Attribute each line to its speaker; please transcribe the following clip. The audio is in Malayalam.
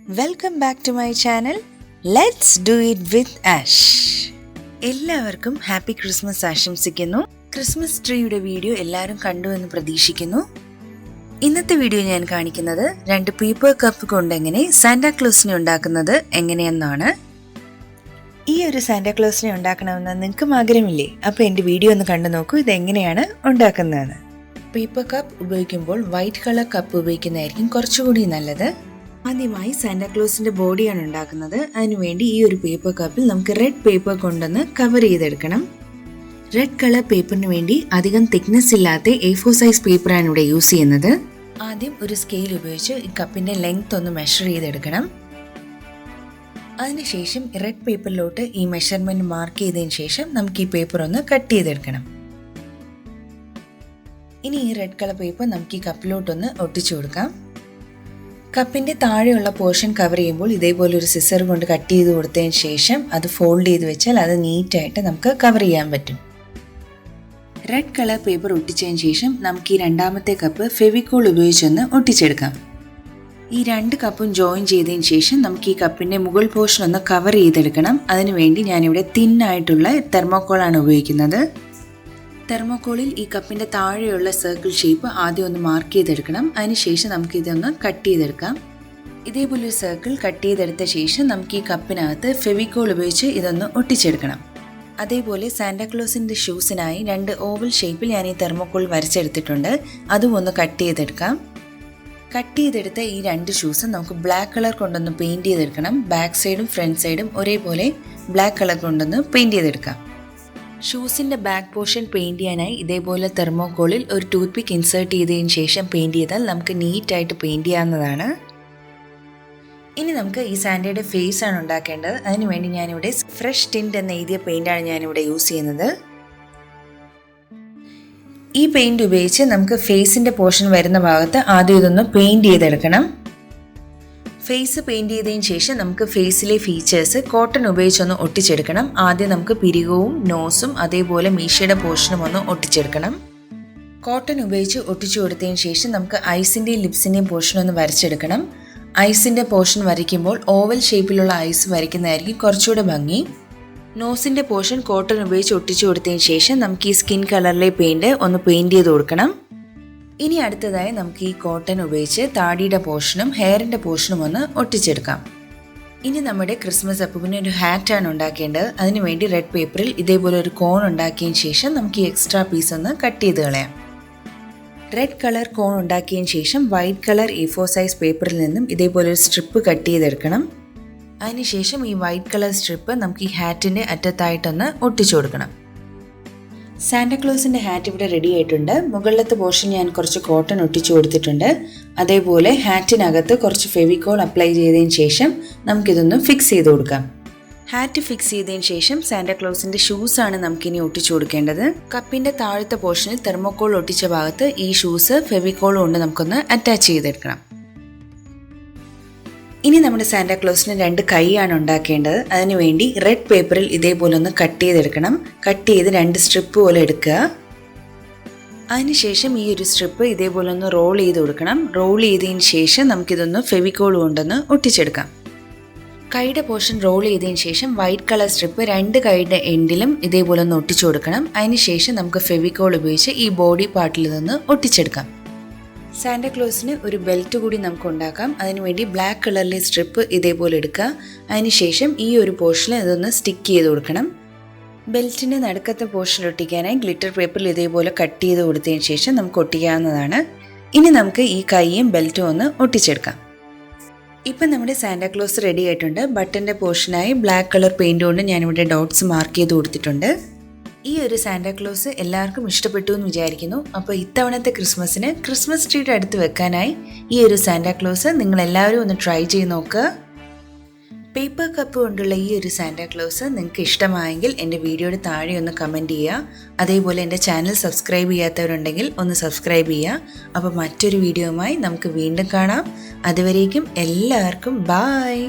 Speaker 1: Welcome back to my channel. Let's do it with Ash. എല്ലാവർക്കും ഹാപ്പി ക്രിസ്മസ് ആശംസിക്കുന്നു. ക്രിസ്മസ് ട്രീയുടെ വീഡിയോ എല്ലാവരും കണ്ടു എന്ന് പ്രതീക്ഷിക്കുന്നു. ഇന്നത്തെ വീഡിയോ ഞാൻ കാണിക്കുന്നത് 2 പേപ്പർ കപ്പ് കൊണ്ട് എങ്ങനെ സാന്റാക്ലോസിനെ ഉണ്ടാക്കുന്നത് എങ്ങനെയെന്നാണ്. ഈ ഒരു സാന്റാക്ലോസിനെ ഉണ്ടാക്കണമെന്ന് നിങ്ങൾക്കും ആഗ്രഹമില്ലേ? അപ്പോൾ എൻ്റെ വീഡിയോ ഒന്ന് കണ്ടു നോക്കൂ, ഇതെങ്ങനെയാണ് ഉണ്ടാക്കുന്നതെന്ന്. പേപ്പർ കപ്പ് ഉപയോഗിക്കുമ്പോൾ വൈറ്റ് കളർ കപ്പ് ഉപയോഗിക്കുന്നതായിരിക്കും കുറച്ചുകൂടി നല്ലത്. ആദ്യമായി സാന്റാക്ലോസിന്റെ ബോഡിയാണ് ഉണ്ടാക്കുന്നത്. അതിനുവേണ്ടി ഈ ഒരു പേപ്പർ കപ്പിൽ നമുക്ക് റെഡ് പേപ്പർ കൊണ്ടൊന്ന് കവർ ചെയ്തെടുക്കണം. റെഡ് കളർ പേപ്പറിന് വേണ്ടി അധികം തിക്നെസ് ഇല്ലാത്ത A4 സൈസ് പേപ്പറാണ് ഇവിടെ യൂസ് ചെയ്യുന്നത്. ആദ്യം ഒരു സ്കെയിൽ ഉപയോഗിച്ച് ഈ കപ്പിന്റെ ലെങ്ത് ഒന്ന് മെഷർ ചെയ്തെടുക്കണം. അതിനുശേഷം റെഡ് പേപ്പറിലോട്ട് ഈ മെഷർമെന്റ് മാർക്ക് ചെയ്തതിന് ശേഷം നമുക്ക് ഈ പേപ്പർ ഒന്ന് കട്ട് ചെയ്തെടുക്കണം. ഇനി ഈ റെഡ് കളർ പേപ്പർ നമുക്ക് ഈ കപ്പിലോട്ടൊന്ന് ഒട്ടിച്ചു കൊടുക്കാം. കപ്പിന്റെ താഴെയുള്ള പോർഷൻ കവർ ചെയ്യുമ്പോൾ ഇതേപോലെ ഒരു സിസർ കൊണ്ട് കട്ട് ചെയ്ത് കൊടുത്തതിന് ശേഷം അത് ഫോൾഡ് ചെയ്ത് വെച്ചാൽ അത് നീറ്റായിട്ട് നമുക്ക് കവർ ചെയ്യാൻ പറ്റും. റെഡ് കളർ പേപ്പർ ഒട്ടിച്ചതിന് ശേഷം നമുക്ക് ഈ രണ്ടാമത്തെ കപ്പ് ഫെവിക്കോൾ ഉപയോഗിച്ചൊന്ന് ഒട്ടിച്ചെടുക്കാം. ഈ 2 കപ്പും ജോയിൻ ചെയ്തതിന് ശേഷം നമുക്ക് ഈ കപ്പിന്റെ മുകൾ പോർഷൻ ഒന്ന് കവർ ചെയ്തെടുക്കണം. അതിനുവേണ്ടി ഞാനിവിടെ തിന്നായിട്ടുള്ള തെർമോക്കോളാണ് ഉപയോഗിക്കുന്നത്. തെർമോക്കോളിൽ ഈ കപ്പിന്റെ താഴെയുള്ള സർക്കിൾ ഷേപ്പ് ആദ്യം ഒന്ന് മാർക്ക് ചെയ്തെടുക്കണം. അതിനുശേഷം നമുക്ക് ഇതൊന്ന് കട്ട് ചെയ്തെടുക്കാം. ഇതേപോലെ ഒരു സർക്കിൾ കട്ട് ചെയ്തെടുത്ത ശേഷം നമുക്ക് ഈ കപ്പിനകത്ത് ഫെവിക്കോൾ ഉപയോഗിച്ച് ഇതൊന്ന് ഒട്ടിച്ചെടുക്കണം. അതേപോലെ സാന്റാക്ലോസിന്റെ ഷൂസിനായി 2 ഓവൽ ഷേപ്പിൽ ഞാൻ ഈ തെർമോക്കോൾ വരച്ചെടുത്തിട്ടുണ്ട്. അതും ഒന്ന് കട്ട് ചെയ്തെടുക്കാം. കട്ട് ചെയ്തെടുത്ത ഈ 2 ഷൂസും നമുക്ക് ബ്ലാക്ക് കളർ കൊണ്ടൊന്ന് പെയിന്റ് ചെയ്തെടുക്കണം. ബാക്ക് സൈഡും ഫ്രണ്ട് സൈഡും ഒരേപോലെ ബ്ലാക്ക് കളർ കൊണ്ടൊന്ന് പെയിന്റ് ചെയ്തെടുക്കാം. ഷൂസിൻ്റെ ബാക്ക് പോർഷൻ പെയിൻറ് ചെയ്യാനായി ഇതേപോലെ തെർമോക്കോളിൽ ഒരു ടൂത്ത് പിക്ക് ഇൻസേർട്ട് ചെയ്തതിന് ശേഷം പെയിൻറ് ചെയ്താൽ നമുക്ക് നീറ്റായിട്ട് പെയിൻറ് ചെയ്യാവുന്നതാണ്. ഇനി നമുക്ക് ഈ സാൻഡയുടെ ഫേസ് ആണ് ഉണ്ടാക്കേണ്ടത്. അതിനുവേണ്ടി ഞാനിവിടെ ഫ്രഷ് ടിൻറ്റ് എന്ന എഴുതിയ പെയിൻ്റാണ് ഞാനിവിടെ യൂസ് ചെയ്യുന്നത്. ഈ പെയിൻറ് ഉപയോഗിച്ച് നമുക്ക് ഫേസിൻ്റെ പോർഷൻ വരുന്ന ഭാഗത്ത് ആദ്യം ഇതൊന്ന് പെയിൻറ് ചെയ്തെടുക്കണം. ഫേസ് പെയിൻറ് ചെയ്തതിന് ശേഷം നമുക്ക് ഫേസിലെ ഫീച്ചേഴ്സ് കോട്ടൺ ഉപയോഗിച്ചൊന്ന് ഒട്ടിച്ചെടുക്കണം. ആദ്യം നമുക്ക് പിരികവും നോസും അതേപോലെ മീശയുടെ പോർഷനും ഒന്ന് ഒട്ടിച്ചെടുക്കണം. കോട്ടൺ ഉപയോഗിച്ച് ഒട്ടിച്ചു കൊടുത്തതിന് ശേഷം നമുക്ക് ഐസിൻ്റെയും ലിപ്സിൻ്റെയും പോർഷൻ ഒന്ന് വരച്ചെടുക്കണം. ഐസിൻ്റെ പോർഷൻ വരയ്ക്കുമ്പോൾ ഓവൽ ഷേപ്പിലുള്ള ഐസ് വരയ്ക്കുന്നതായിരിക്കും കുറച്ചുകൂടെ ഭംഗി. നോസിൻ്റെ പോർഷൻ കോട്ടൺ ഉപയോഗിച്ച് ഒട്ടിച്ചു കൊടുത്തതിന് ശേഷം നമുക്ക് ഈ സ്കിൻ കളറിലെ പെയിൻറ് ഒന്ന് പെയിൻറ് ചെയ്ത് കൊടുക്കണം. ഇനി അടുത്തതായി നമുക്ക് ഈ കോട്ടൺ ഉപയോഗിച്ച് താടിയുടെ പോർഷനും ഹെയറിൻ്റെ പോർഷനും ഒന്ന് ഒട്ടിച്ചെടുക്കാം. ഇനി നമ്മുടെ ക്രിസ്മസ് അപ്പൂപ്പിന് ഒരു ഹാറ്റാണ് ഉണ്ടാക്കേണ്ടത്. അതിനുവേണ്ടി റെഡ് പേപ്പറിൽ ഇതേപോലെ ഒരു കോൺ ഉണ്ടാക്കിയതിന് ശേഷം നമുക്ക് ഈ എക്സ്ട്രാ പീസ് ഒന്ന് കട്ട് ചെയ്ത് കളയാം. റെഡ് കളർ കോൺ ഉണ്ടാക്കിയതിന് ശേഷം വൈറ്റ് കളർ A4 സൈസ് പേപ്പറിൽ നിന്നും ഇതേപോലെ ഒരു സ്ട്രിപ്പ് കട്ട് ചെയ്തെടുക്കണം. അതിനുശേഷം ഈ വൈറ്റ് കളർ സ്ട്രിപ്പ് നമുക്ക് ഈ ഹാറ്റിൻ്റെ അറ്റത്തായിട്ടൊന്ന് ഒട്ടിച്ചു കൊടുക്കണം. സാന്റാക്ലോസിൻ്റെ ഹാറ്റ് ഇവിടെ റെഡി ആയിട്ടുണ്ട്. മുകളിലത്തെ പോർഷൻ ഞാൻ കുറച്ച് കോട്ടൺ ഒട്ടിച്ചു കൊടുത്തിട്ടുണ്ട്. അതേപോലെ ഹാറ്റിനകത്ത് കുറച്ച് ഫെവിക്കോൾ അപ്ലൈ ചെയ്തതിന് ശേഷം നമുക്കിതൊന്ന് ഫിക്സ് ചെയ്ത് കൊടുക്കാം. ഹാറ്റ് ഫിക്സ് ചെയ്തതിന് ശേഷം സാന്റാക്ലോസിൻ്റെ ഷൂസാണ് നമുക്കിനി ഒട്ടിച്ചു കൊടുക്കേണ്ടത്. കപ്പിൻ്റെ താഴത്തെ പോർഷനിൽ തെർമോക്കോൾ ഒട്ടിച്ച ഭാഗത്ത് ഈ ഷൂസ് ഫെവിക്കോൾ കൊണ്ട് നമുക്കൊന്ന് അറ്റാച്ച് ചെയ്തെടുക്കണം. ഇനി നമ്മുടെ സാന്റാക്ലോസിന് 2 കൈയാണ് ഉണ്ടാക്കേണ്ടത്. അതിനുവേണ്ടി റെഡ് പേപ്പറിൽ ഇതേപോലെ ഒന്ന് കട്ട് ചെയ്തെടുക്കണം. കട്ട് ചെയ്ത് 2 സ്ട്രിപ്പ് പോലെ എടുക്കുക. അതിനുശേഷം ഈ ഒരു സ്ട്രിപ്പ് ഇതേപോലെ ഒന്ന് റോൾ ചെയ്ത് കൊടുക്കണം. റോൾ ചെയ്തതിന് ശേഷം നമുക്കിതൊന്ന് ഫെവിക്കോൾ കൊണ്ടൊന്ന് ഒട്ടിച്ചെടുക്കാം. കൈയുടെ പോർഷൻ റോൾ ചെയ്തതിന് ശേഷം വൈറ്റ് കളർ സ്ട്രിപ്പ് 2 കൈയുടെ എൻഡിലും ഇതേപോലെ ഒന്ന് ഒട്ടിച്ചു കൊടുക്കണം. അതിനുശേഷം നമുക്ക് ഫെവിക്കോൾ ഉപയോഗിച്ച് ഈ ബോഡി പാർട്ടിൽ നിന്ന് ഒട്ടിച്ചെടുക്കാം. സാന്റാക്ലോസിന് ഒരു ബെൽറ്റ് കൂടി നമുക്ക് ഉണ്ടാക്കാം. അതിനുവേണ്ടി ബ്ലാക്ക് കളറിലെ സ്ട്രിപ്പ് ഇതേപോലെ എടുക്കുക. അതിനുശേഷം ഈ ഒരു പോർഷനിൽ ഇതൊന്ന് സ്റ്റിക്ക് ചെയ്ത് കൊടുക്കണം. ബെൽറ്റിൻ്റെ നടുക്കത്തെ പോർഷൻ ഒട്ടിക്കാനായി ഗ്ലിറ്റർ പേപ്പറിൽ ഇതേപോലെ കട്ട് ചെയ്ത് കൊടുത്തതിന് ശേഷം നമുക്ക് ഒട്ടിക്കാവുന്നതാണ്. ഇനി നമുക്ക് ഈ കൈയും ബെൽറ്റും ഒന്ന് ഒട്ടിച്ചെടുക്കാം. ഇപ്പം നമ്മുടെ സാന്റാക്ലോസ് റെഡി ആയിട്ടുണ്ട്. ബട്ടൻ്റെ പോർഷനായി ബ്ലാക്ക് കളർ പെയിൻറ് കൊണ്ട് ഞാനിവിടെ ഡോട്ട്സ് മാർക്ക് ചെയ്ത് കൊടുത്തിട്ടുണ്ട്. ഈ ഒരു സാന്റാക്ലോസ് എല്ലാവർക്കും ഇഷ്ടപ്പെട്ടു എന്ന് വിചാരിക്കുന്നു. അപ്പോൾ ഇത്തവണത്തെ ക്രിസ്മസിന് ക്രിസ്മസ് ട്രീയുടെ അടുത്ത് വെക്കാനായി ഈ ഒരു സാന്റാക്ലോസ് നിങ്ങളെല്ലാവരും ഒന്ന് ട്രൈ ചെയ്ത് നോക്കുക. പേപ്പർ കപ്പ് കൊണ്ടുള്ള ഈ ഒരു സാന്റാക്ലോസ് നിങ്ങൾക്ക് ഇഷ്ടമായെങ്കിൽ എൻ്റെ വീഡിയോയുടെ താഴെ ഒന്ന് കമൻറ്റ് ചെയ്യുക. അതേപോലെ എൻ്റെ ചാനൽ സബ്സ്ക്രൈബ് ചെയ്യാത്തവരുണ്ടെങ്കിൽ ഒന്ന് സബ്സ്ക്രൈബ് ചെയ്യുക. അപ്പോൾ മറ്റൊരു വീഡിയോയുമായി നമുക്ക് വീണ്ടും കാണാം. അതുവരേക്കും എല്ലാവർക്കും ബായ്.